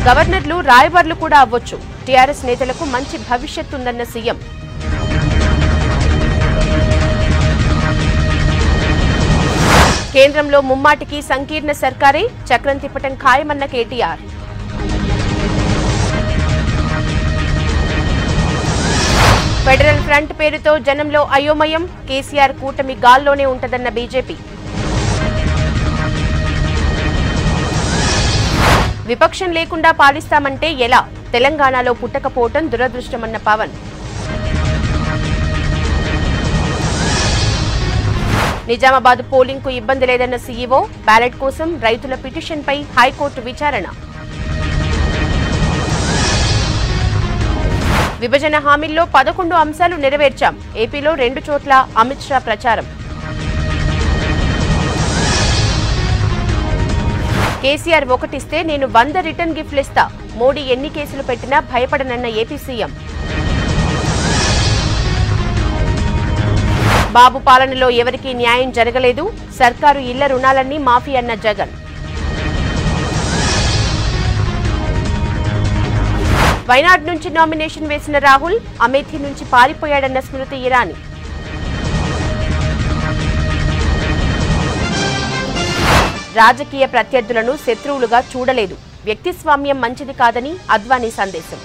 గవర్నర్లు రాయబార్లు కూడా అవ్వొచ్చు. టీఆర్ఎస్ నేతలకు మంచి భవిష్యత్తు ఉందన్న సీఎం. కేంద్రంలో ముమ్మాటికి సంకీర్ణ సర్కారే, చక్రం తిప్పటం ఖాయమన్న కేటీఆర్. ఫెడరల్ ఫ్రంట్ పేరుతో జనంలో అయోమయం, కేసీఆర్ కూటమి గాల్లోనే ఉంటదన్న బీజేపీ. విపక్షం లేకుండా పాలిస్తామంటే ఎలా? తెలంగాణలో పుట్టకపోవటం దురదృష్టమన్న పవన్. నిజామాబాద్ పోలింగ్ కు ఇబ్బంది లేదన్న సీఈఓ. బ్యాలెట్ కోసం రైతుల పిటిషన్పై హైకోర్టు విచారణ. విభజన హామీల్లో 11 అంశాలు నెరవేర్చాం. ఏపీలో 2 చోట్ల అమిత్ షా ప్రచారం. కేసీఆర్ ఒకటిస్తే నేను 100 రిటర్న్ గిఫ్ట్లిస్తా. మోడీ ఎన్ని కేసులు పెట్టినా భయపడనన్న ఏపీ సీఎం. బాబు పాలనలో ఎవరికీ న్యాయం జరగలేదు. సర్కారు ఇళ్ల రుణాలన్నీ మాఫీ అన్న జగన్. వైనాడ్ నుంచి నామినేషన్ వేసిన రాహుల్, అమేథీ నుంచి పారిపోయాడన్న స్మృతి ఇరానీ. రాజకీయ ప్రత్యర్థులను శత్రువులుగా చూడలేదు. వ్యక్తిస్వామ్యం మంచిది కాదని అద్వానీ సందేశం.